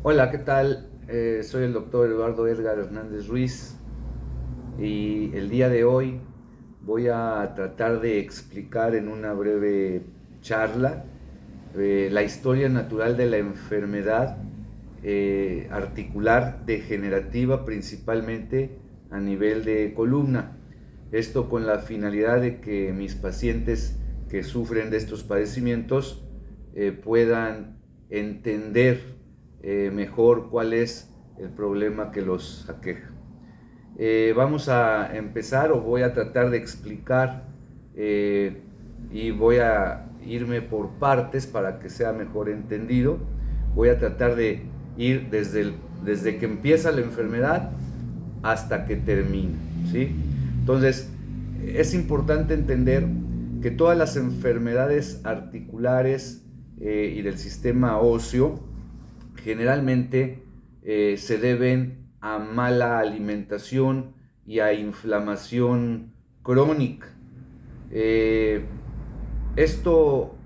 Hola, ¿qué tal? Soy el doctor Eduardo Edgar Hernández Ruiz y el día de hoy voy a tratar de explicar en una breve charla la historia natural de la enfermedad articular degenerativa, principalmente a nivel de columna. Esto con la finalidad de que mis pacientes que sufren de estos padecimientos puedan entender mejor cuál es el problema que los aqueja. Vamos a empezar o voy a tratar de explicar y voy a irme por partes para que sea mejor entendido. Voy a tratar de ir desde que empieza la enfermedad hasta que termina, ¿sí? Entonces, es importante entender que todas las enfermedades articulares y del sistema óseo generalmente se deben a mala alimentación y a inflamación crónica. Eh, Esto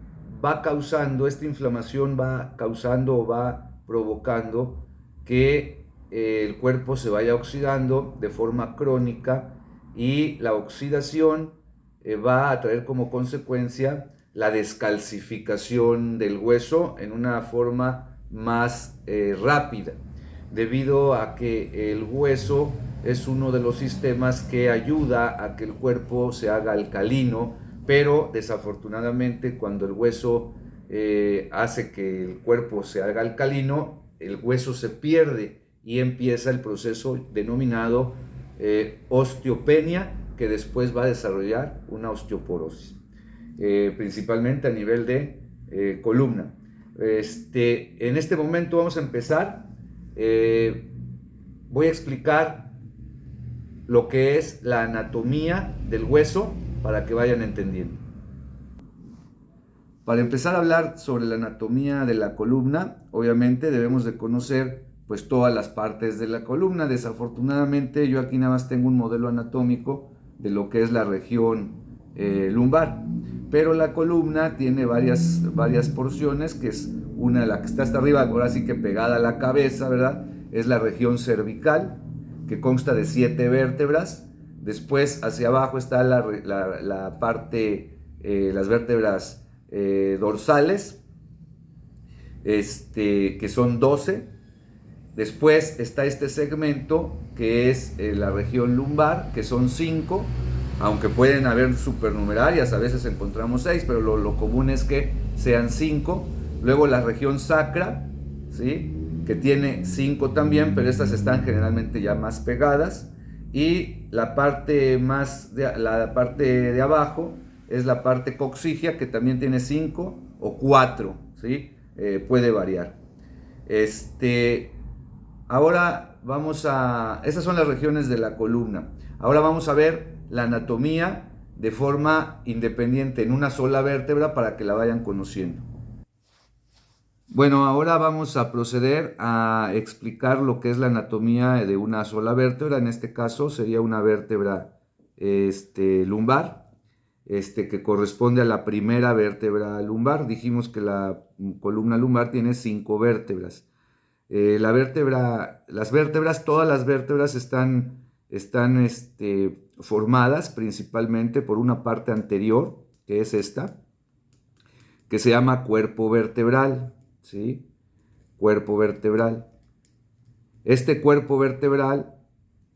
va causando, esta inflamación va causando o va provocando que el cuerpo se vaya oxidando de forma crónica y la oxidación va a traer como consecuencia la descalcificación del hueso en una forma más rápida, debido a que el hueso es uno de los sistemas que ayuda a que el cuerpo se haga alcalino, pero desafortunadamente cuando el hueso hace que el cuerpo se haga alcalino, el hueso se pierde y empieza el proceso denominado osteopenia, que después va a desarrollar una osteoporosis, principalmente a nivel de columna. En este momento vamos a empezar. Voy a explicar lo que es la anatomía del hueso para que vayan entendiendo. Para empezar a hablar sobre la anatomía de la columna, obviamente debemos de conocer pues todas las partes de la columna. Desafortunadamente yo aquí nada más tengo un modelo anatómico de lo que es la región lumbar, pero la columna tiene varias porciones, que es una, la que está hasta arriba, ahora sí que pegada a la cabeza, ¿verdad? Es la región cervical, que consta de 7 vértebras. Después hacia abajo está la parte, las vértebras dorsales, que son 12. Después está este segmento que es la región lumbar, que son 5, aunque pueden haber supernumerarias, a veces encontramos 6, pero lo común es que sean 5. Luego la región sacra, ¿sí?, que tiene 5 también, pero estas están generalmente ya más pegadas. Y la parte de abajo es la parte coccigia, que también tiene 5 o 4, ¿sí? Puede variar. Ahora estas son las regiones de la columna. Ahora vamos a ver la anatomía de forma independiente en una sola vértebra para que la vayan conociendo. Bueno, ahora vamos a proceder a explicar lo que es la anatomía de una sola vértebra. En este caso sería una vértebra lumbar, que corresponde a la primera vértebra lumbar. Dijimos que la columna lumbar tiene 5 vértebras. Todas las vértebras están formadas principalmente por una parte anterior, que es esta, que se llama cuerpo vertebral, ¿sí? Cuerpo vertebral. Este cuerpo vertebral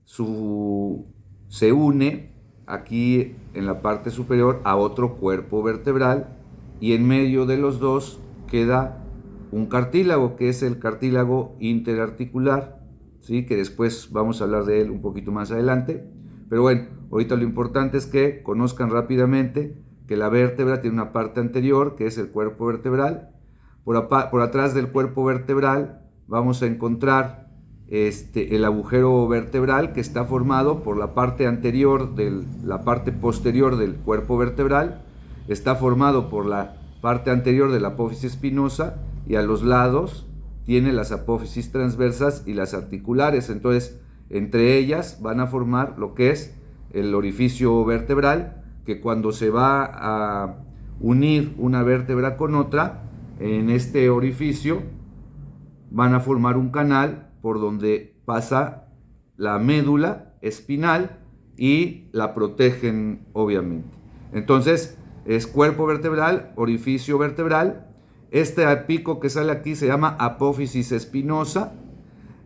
se une aquí en la parte superior a otro cuerpo vertebral, y en medio de los dos queda un cartílago, que es el cartílago interarticular, ¿sí?, que después vamos a hablar de él un poquito más adelante. Pero bueno, ahorita lo importante es que conozcan rápidamente que la vértebra tiene una parte anterior, que es el cuerpo vertebral. Por atrás del cuerpo vertebral vamos a encontrar el agujero vertebral, que está formado por la parte la parte posterior del cuerpo vertebral. Está formado por la parte anterior de la apófisis espinosa, y a los lados tiene las apófisis transversas y las articulares. Entonces, entre ellas van a formar lo que es el orificio vertebral, que cuando se va a unir una vértebra con otra, en este orificio van a formar un canal por donde pasa la médula espinal y la protegen, obviamente. Entonces, es cuerpo vertebral, orificio vertebral. Este pico que sale aquí se llama apófisis espinosa.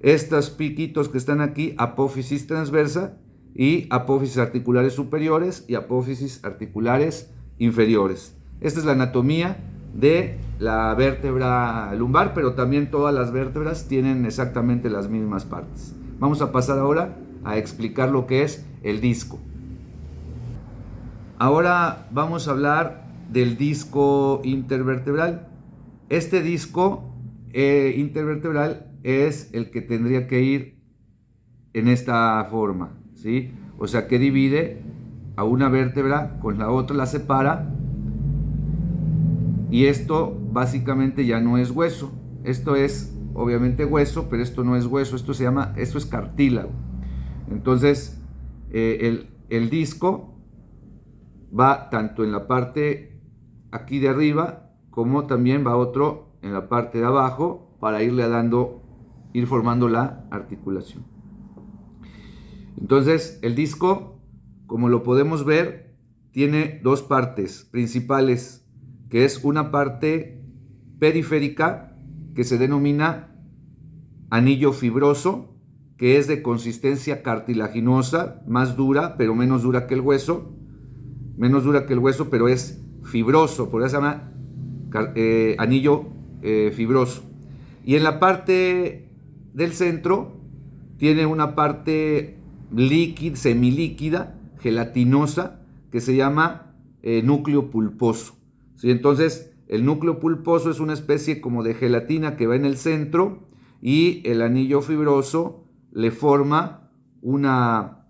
Estos piquitos que están aquí, apófisis transversa, y apófisis articulares superiores y apófisis articulares inferiores. Esta es la anatomía de la vértebra lumbar, pero también todas las vértebras tienen exactamente las mismas partes. Vamos a pasar ahora a explicar lo que es el disco. Ahora vamos a hablar del disco intervertebral. Este disco intervertebral es el que tendría que ir en esta forma, ¿sí? O sea, que divide a una vértebra con la otra, la separa, y esto básicamente ya no es hueso. Esto es obviamente hueso, pero esto no es hueso, esto es cartílago. Entonces, el disco va tanto en la parte aquí de arriba, como también va otro en la parte de abajo, para ir formando la articulación. Entonces, el disco, como lo podemos ver, tiene dos partes principales, que es una parte periférica, que se denomina anillo fibroso, que es de consistencia cartilaginosa, más dura, pero menos dura que el hueso, pero es fibroso, por eso se llama anillo fibroso. Y en la parte del centro tiene una parte líquida, semilíquida, gelatinosa, que se llama núcleo pulposo. ¿Sí? Entonces, el núcleo pulposo es una especie como de gelatina que va en el centro, y el anillo fibroso le forma una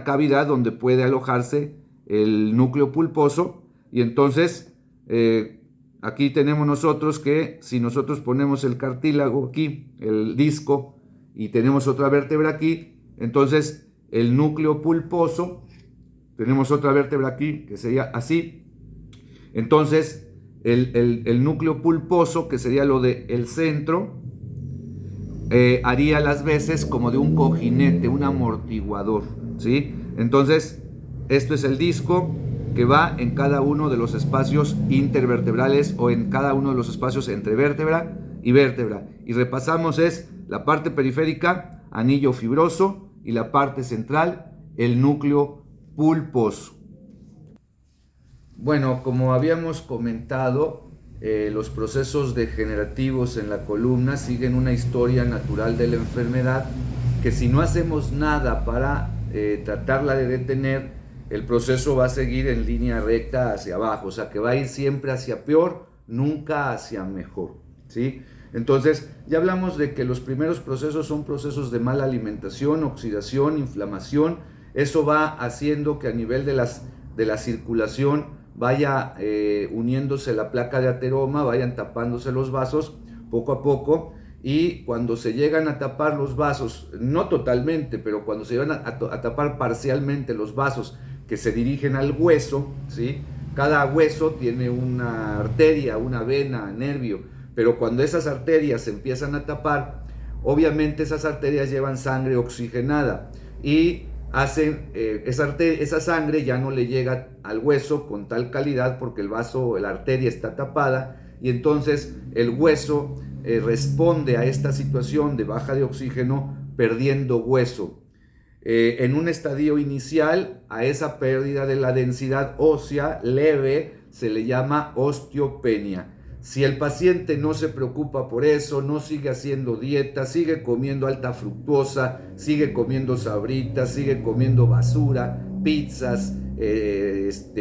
cavidad donde puede alojarse el núcleo pulposo. Y entonces aquí tenemos nosotros que si nosotros ponemos el cartílago aquí, el disco, y tenemos otra vértebra aquí, entonces el núcleo pulposo, tenemos otra vértebra aquí que sería así, entonces el núcleo pulposo, que sería lo del centro, haría las veces como de un cojinete, un amortiguador, ¿sí? Entonces, esto es el disco que va en cada uno de los espacios intervertebrales, o en cada uno de los espacios entre vértebra y vértebra. Y repasamos: es la parte periférica, anillo fibroso, y la parte central, el núcleo pulposo. Bueno, como habíamos comentado, los procesos degenerativos en la columna siguen una historia natural de la enfermedad, que si no hacemos nada para tratarla de detener, el proceso va a seguir en línea recta hacia abajo, o sea que va a ir siempre hacia peor, nunca hacia mejor, ¿sí? Entonces, ya hablamos de que los primeros procesos son procesos de mala alimentación, oxidación, inflamación. Eso va haciendo que a nivel de la circulación vaya uniéndose la placa de ateroma, vayan tapándose los vasos poco a poco, y cuando se llegan a tapar los vasos, no totalmente, pero cuando se llegan a tapar parcialmente los vasos que se dirigen al hueso, ¿sí? Cada hueso tiene una arteria, una vena, nervio, pero cuando esas arterias se empiezan a tapar, obviamente esas arterias llevan sangre oxigenada, y hacen esa sangre ya no le llega al hueso con tal calidad, porque el vaso, la arteria está tapada, y entonces el hueso responde a esta situación de baja de oxígeno perdiendo hueso. En un estadio inicial, a esa pérdida de la densidad ósea leve se le llama osteopenia. Si el paciente no se preocupa por eso, no sigue haciendo dieta, sigue comiendo alta fructosa, sigue comiendo sabritas, sigue comiendo basura, pizzas,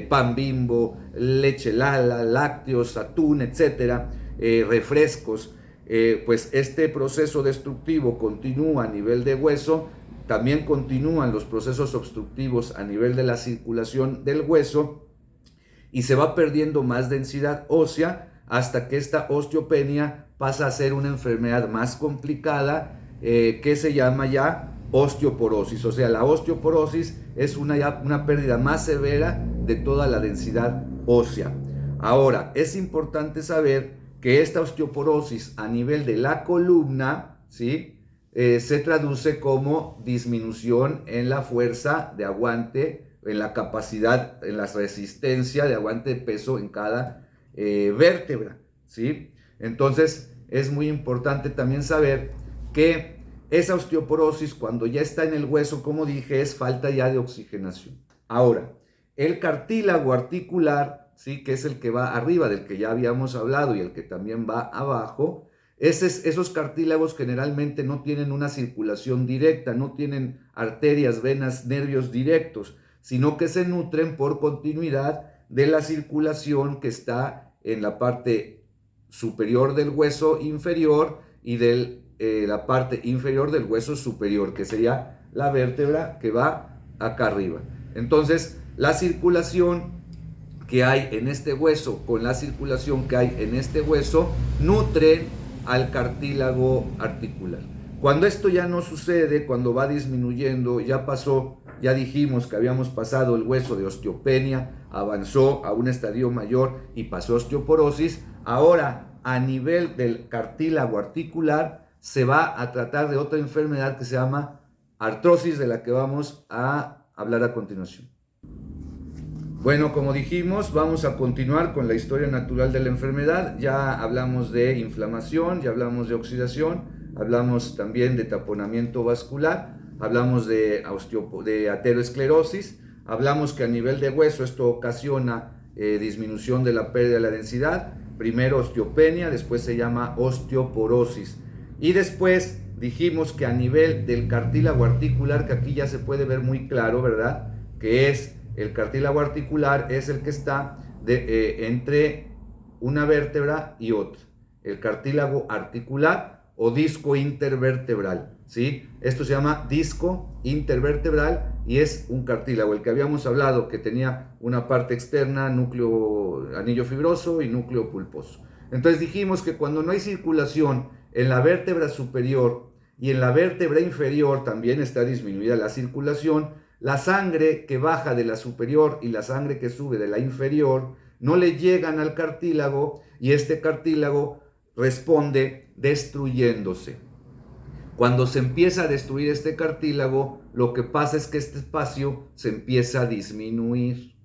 pan Bimbo, leche Lala, lácteos, atún, etcétera, refrescos, pues este proceso destructivo continúa a nivel de hueso. También continúan los procesos obstructivos a nivel de la circulación del hueso, y se va perdiendo más densidad ósea hasta que esta osteopenia pasa a ser una enfermedad más complicada, que se llama ya osteoporosis. O sea, la osteoporosis es una pérdida más severa de toda la densidad ósea. Ahora, es importante saber que esta osteoporosis a nivel de la columna, ¿sí? Se traduce como disminución en la fuerza de aguante, en la capacidad, en la resistencia de aguante de peso en cada vértebra, ¿sí? Entonces es muy importante también saber que esa osteoporosis, cuando ya está en el hueso, como dije, es falta ya de oxigenación. Ahora, el cartílago articular, ¿sí? Que es el que va arriba, del que ya habíamos hablado, y el que también va abajo, esos cartílagos generalmente no tienen una circulación directa, no tienen arterias, venas, nervios directos, sino que se nutren por continuidad de la circulación que está en la parte superior del hueso inferior y de la parte inferior del hueso superior, que sería la vértebra que va acá arriba. Entonces, la circulación que hay en este hueso con la circulación que hay en este hueso nutren al cartílago articular. Cuando esto ya no sucede, cuando va disminuyendo, ya pasó, ya dijimos que habíamos pasado el hueso de osteopenia, avanzó a un estadio mayor y pasó osteoporosis, ahora a nivel del cartílago articular se va a tratar de otra enfermedad que se llama artrosis, de la que vamos a hablar a continuación. Bueno, como dijimos, vamos a continuar con la historia natural de la enfermedad. Ya hablamos de inflamación, ya hablamos de oxidación, hablamos también de taponamiento vascular, hablamos de ateroesclerosis, hablamos que a nivel de hueso esto ocasiona disminución de la pérdida de la densidad, primero osteopenia, después se llama osteoporosis. Y después dijimos que a nivel del cartílago articular, que aquí ya se puede ver muy claro, ¿verdad? Que es el cartílago articular, es el que está entre una vértebra y otra. El cartílago articular o disco intervertebral, ¿sí? Esto se llama disco intervertebral y es un cartílago, el que habíamos hablado, que tenía una parte externa, núcleo, anillo fibroso y núcleo pulposo. Entonces dijimos que cuando no hay circulación en la vértebra superior y en la vértebra inferior también está disminuida la circulación, la sangre que baja de la superior y la sangre que sube de la inferior no le llegan al cartílago y este cartílago responde destruyéndose. Cuando se empieza a destruir este cartílago, lo que pasa es que este espacio se empieza a disminuir,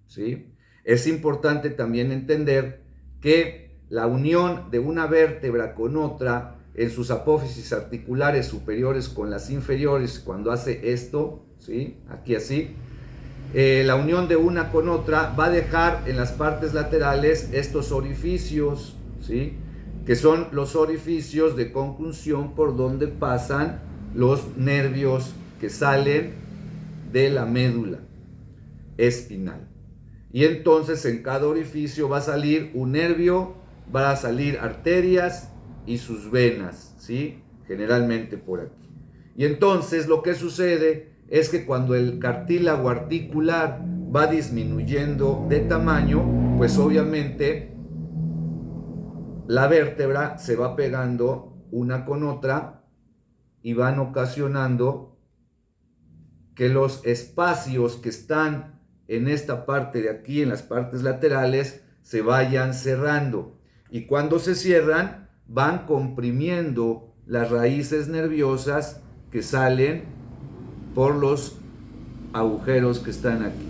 ¿sí? Es importante también entender que la unión de una vértebra con otra en sus apófisis articulares superiores con las inferiores, cuando hace esto, ¿sí? Aquí así, la unión de una con otra va a dejar en las partes laterales estos orificios, ¿sí? Que son los orificios de conjunción por donde pasan los nervios que salen de la médula espinal. Y entonces en cada orificio va a salir un nervio, va a salir arterias y sus venas, ¿sí? Generalmente por aquí. Y entonces lo que sucede es que cuando el cartílago articular va disminuyendo de tamaño, pues obviamente la vértebra se va pegando una con otra y van ocasionando que los espacios que están en esta parte de aquí, en las partes laterales, se vayan cerrando. Y cuando se cierran, van comprimiendo las raíces nerviosas que salen por los agujeros que están aquí,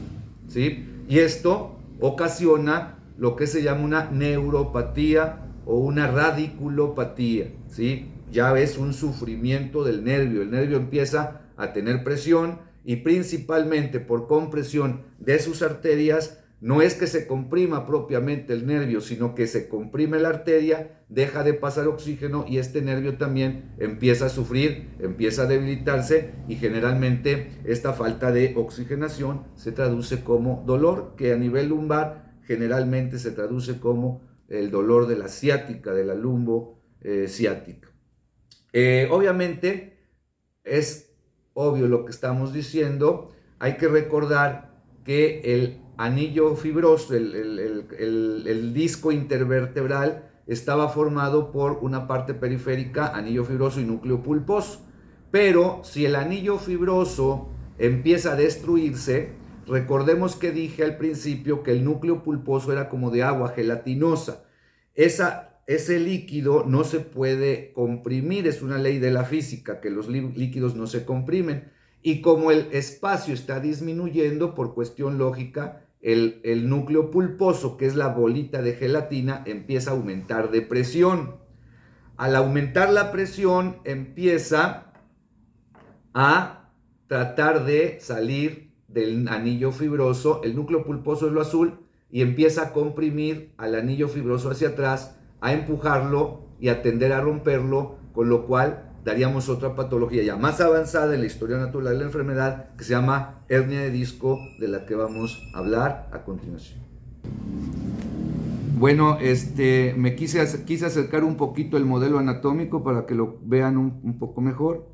¿sí? Y esto ocasiona lo que se llama una neuropatía o una radiculopatía, ¿sí? Ya es un sufrimiento del nervio. El nervio empieza a tener presión y principalmente por compresión de sus arterias. No es que se comprima propiamente el nervio, sino que se comprime la arteria, deja de pasar oxígeno y este nervio también empieza a sufrir, empieza a debilitarse y generalmente esta falta de oxigenación se traduce como dolor, que a nivel lumbar generalmente se traduce como el dolor de la ciática, de la lumbo ciática. Obviamente es obvio lo que estamos diciendo. Hay que recordar que el anillo fibroso, el disco intervertebral, estaba formado por una parte periférica, anillo fibroso y núcleo pulposo. Pero si el anillo fibroso empieza a destruirse, recordemos que dije al principio que el núcleo pulposo era como de agua gelatinosa. Esa ese líquido no se puede comprimir, es una ley de la física, que los líquidos no se comprimen. Y como el espacio está disminuyendo, por cuestión lógica, el núcleo pulposo, que es la bolita de gelatina, empieza a aumentar de presión. Al aumentar la presión, empieza a tratar de salir del anillo fibroso. El núcleo pulposo es lo azul y empieza a comprimir al anillo fibroso hacia atrás, a empujarlo y a tender a romperlo, con lo cual daríamos otra patología ya más avanzada en la historia natural de la enfermedad, que se llama hernia de disco, de la que vamos a hablar a continuación. Bueno, me quise acercar un poquito el modelo anatómico para que lo vean un poco mejor,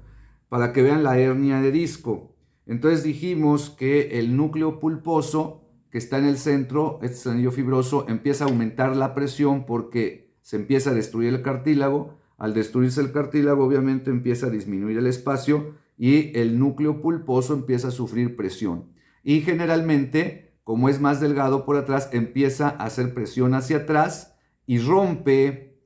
para que vean la hernia de disco. Entonces dijimos que el núcleo pulposo que está en el centro, este es el anillo fibroso, empieza a aumentar la presión porque se empieza a destruir el cartílago. Al destruirse el cartílago, obviamente empieza a disminuir el espacio y el núcleo pulposo empieza a sufrir presión. Y generalmente, como es más delgado por atrás, empieza a hacer presión hacia atrás y rompe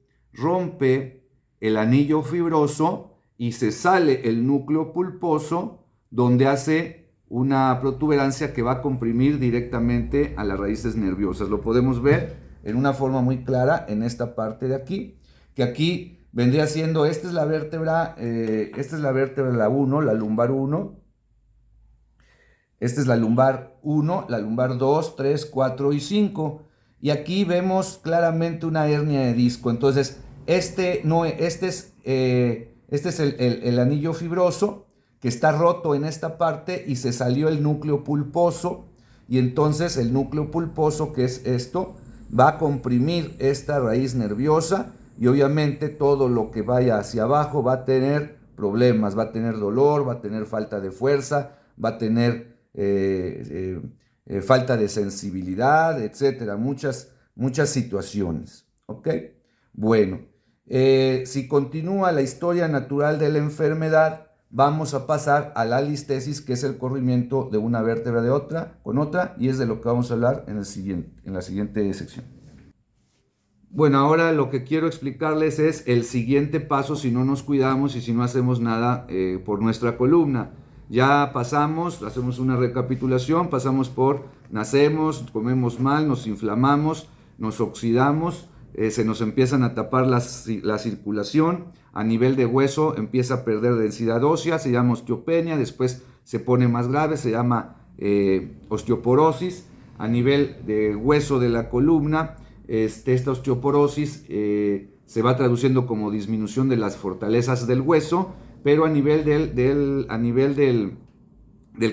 el anillo fibroso y se sale el núcleo pulposo, donde hace una protuberancia que va a comprimir directamente a las raíces nerviosas. Lo podemos ver en una forma muy clara en esta parte de aquí, que aquí vendría siendo, esta es la vértebra la 1, la lumbar 1. Esta es la lumbar 1, la lumbar 2, 3, 4 y 5. Y aquí vemos claramente una hernia de disco. Entonces, este es el anillo fibroso que está roto en esta parte y se salió el núcleo pulposo. Y entonces el núcleo pulposo, que es esto, va a comprimir esta raíz nerviosa y obviamente todo lo que vaya hacia abajo va a tener problemas, va a tener dolor, va a tener falta de fuerza, va a tener falta de sensibilidad, etcétera, muchas situaciones, ¿ok? Bueno, si continúa la historia natural de la enfermedad, vamos a pasar a la listesis, que es el corrimiento de una vértebra con otra, y es de lo que vamos a hablar en la siguiente sección. Bueno, ahora lo que quiero explicarles es el siguiente paso si no nos cuidamos y si no hacemos nada por nuestra columna. Ya hacemos una recapitulación, pasamos por nacemos, comemos mal, nos inflamamos, nos oxidamos, se nos empiezan a tapar la circulación, a nivel de hueso empieza a perder densidad ósea, se llama osteopenia, después se pone más grave, se llama osteoporosis. A nivel de hueso de la columna, esta osteoporosis se va traduciendo como disminución de las fortalezas del hueso, pero a nivel del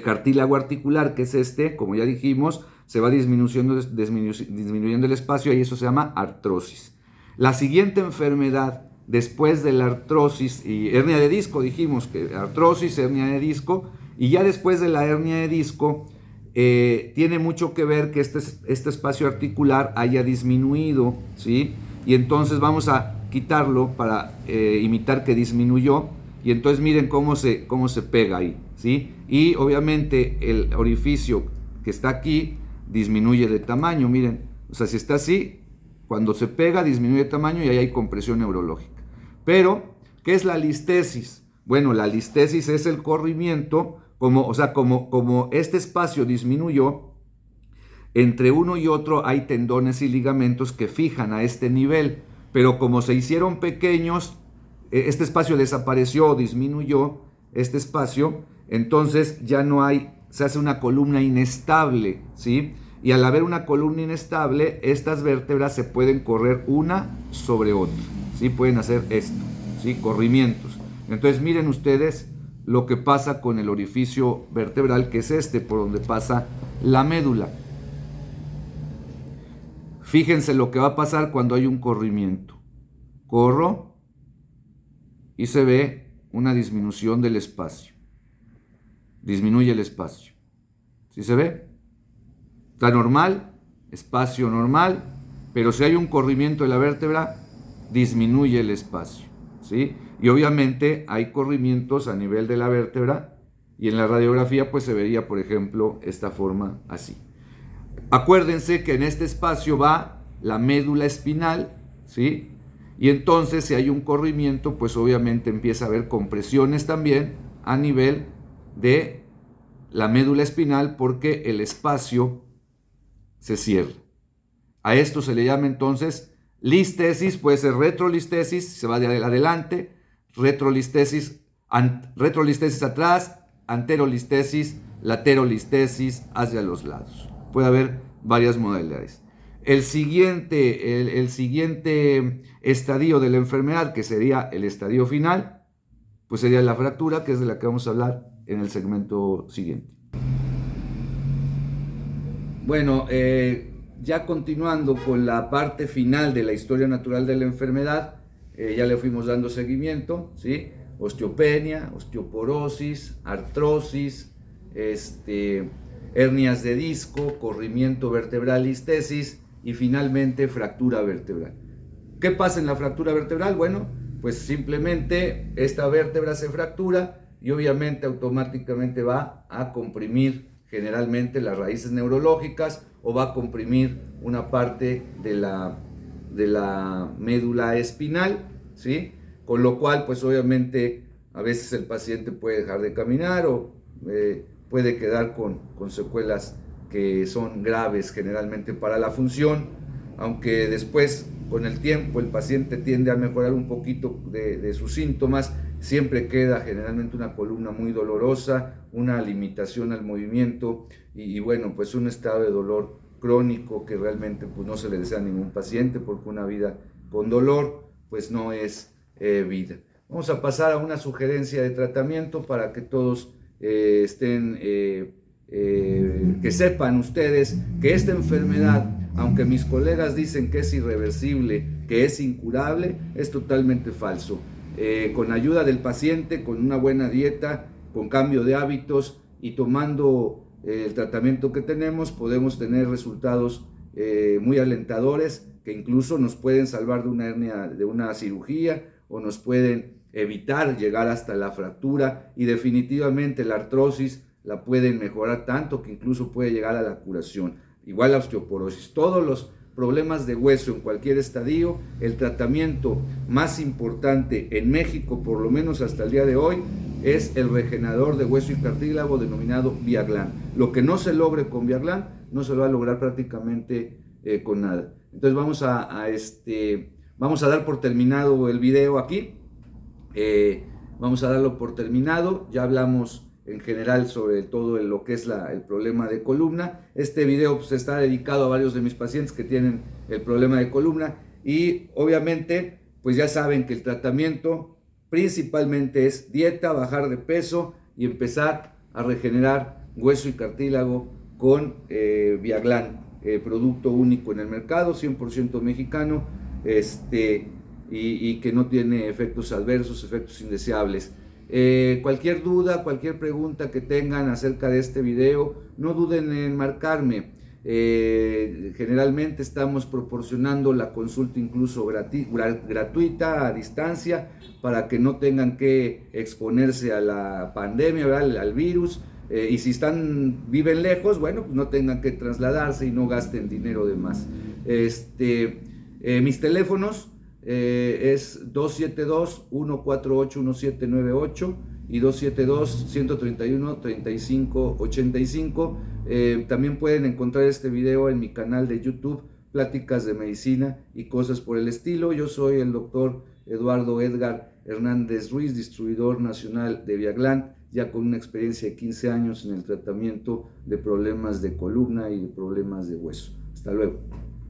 cartílago articular, que es como ya dijimos, se va disminuyendo el espacio y eso se llama artrosis. La siguiente enfermedad después de la artrosis y hernia de disco, dijimos que artrosis, hernia de disco, y ya después de la hernia de disco tiene mucho que ver que este espacio articular haya disminuido, ¿sí? Y entonces vamos a quitarlo para imitar que disminuyó. Y entonces miren cómo se pega ahí, ¿sí? Y obviamente el orificio que está aquí disminuye de tamaño, miren. O sea, si está así, cuando se pega disminuye de tamaño y ahí hay compresión neurológica. Pero, ¿qué es la listesis? Bueno, la listesis es el corrimiento, como este espacio disminuyó, entre uno y otro hay tendones y ligamentos que fijan a este nivel. Pero como se hicieron pequeños, este espacio desapareció o disminuyó, este espacio, entonces ya no hay, se hace una columna inestable, ¿sí? Y al haber una columna inestable, estas vértebras se pueden correr una sobre otra, ¿sí? Pueden hacer esto, ¿sí? Corrimientos. Entonces miren ustedes lo que pasa con el orificio vertebral, que es por donde pasa la médula. Fíjense lo que va a pasar cuando hay un corrimiento. Corro y se ve una disminución del espacio. Disminuye el espacio. ¿Sí se ve? Está normal, espacio normal, pero si hay un corrimiento de la vértebra, disminuye el espacio, ¿sí? Y obviamente hay corrimientos a nivel de la vértebra y en la radiografía pues se vería, por ejemplo, esta forma así. Acuérdense que en este espacio va la médula espinal, ¿sí? Y entonces si hay un corrimiento, pues obviamente empieza a haber compresiones también a nivel de la médula espinal porque el espacio se cierra. A esto se le llama entonces listesis, puede ser retrolistesis, se va de adelante, retrolistesis atrás, anterolistesis, laterolistesis hacia los lados. Puede haber varias modalidades. El siguiente estadio de la enfermedad, que sería el estadio final, pues sería la fractura, que es de la que vamos a hablar en el segmento siguiente. Bueno, ya continuando con la parte final de la historia natural de la enfermedad, ya le fuimos dando seguimiento, ¿sí? Osteopenia, osteoporosis, artrosis, hernias de disco, corrimiento vertebral, listesis y finalmente fractura vertebral. ¿Qué pasa en la fractura vertebral? Bueno, pues simplemente esta vértebra se fractura y obviamente automáticamente va a comprimir generalmente las raíces neurológicas o va a comprimir una parte de la médula espinal, ¿sí? Con lo cual, pues obviamente a veces el paciente puede dejar de caminar o puede quedar con secuelas que son graves generalmente para la función, aunque después con el tiempo el paciente tiende a mejorar un poquito de sus síntomas, siempre queda generalmente una columna muy dolorosa, una limitación al movimiento y bueno, pues un estado de dolor crónico que realmente pues no se le desea a ningún paciente porque una vida con dolor pues no es vida. Vamos a pasar a una sugerencia de tratamiento para que todos que sepan ustedes que esta enfermedad, aunque mis colegas dicen que es irreversible, que es incurable, es totalmente falso. Con ayuda del paciente, con una buena dieta, con cambio de hábitos y tomando el tratamiento que tenemos, podemos tener resultados muy alentadores que incluso nos pueden salvar de una hernia, de una cirugía o nos pueden evitar llegar hasta la fractura y definitivamente la artrosis la pueden mejorar tanto que incluso puede llegar a la curación. Igual la osteoporosis, todos los problemas de hueso en cualquier estadio, el tratamiento más importante en México, por lo menos hasta el día de hoy, es el regenerador de hueso y cartílago denominado Viaglan. Lo que no se logre con Viaglan no se lo va a lograr prácticamente con nada. Entonces vamos a dar por terminado el video aquí. Vamos a darlo por terminado. Ya hablamos en general sobre todo lo que es el problema de columna. Este video pues, está dedicado a varios de mis pacientes que tienen el problema de columna y obviamente pues ya saben que el tratamiento principalmente es dieta, bajar de peso y empezar a regenerar hueso y cartílago con Viaglan, producto único en el mercado, 100% mexicano, y que no tiene efectos adversos, efectos indeseables. Cualquier duda, cualquier pregunta que tengan acerca de este video, no duden en marcarme. Generalmente estamos proporcionando la consulta incluso gratuita a distancia para que no tengan que exponerse a la pandemia, ¿verdad? Al virus. Y si viven lejos, bueno, pues no tengan que trasladarse y no gasten dinero de más. Mis teléfonos es 272-148-1798 y 272-131-3585. También pueden encontrar este video en mi canal de YouTube, Pláticas de Medicina y cosas por el estilo. Yo soy el doctor Eduardo Edgar Hernández Ruiz, distribuidor nacional de Viaglan, ya con una experiencia de 15 años en el tratamiento de problemas de columna y de problemas de hueso. Hasta luego.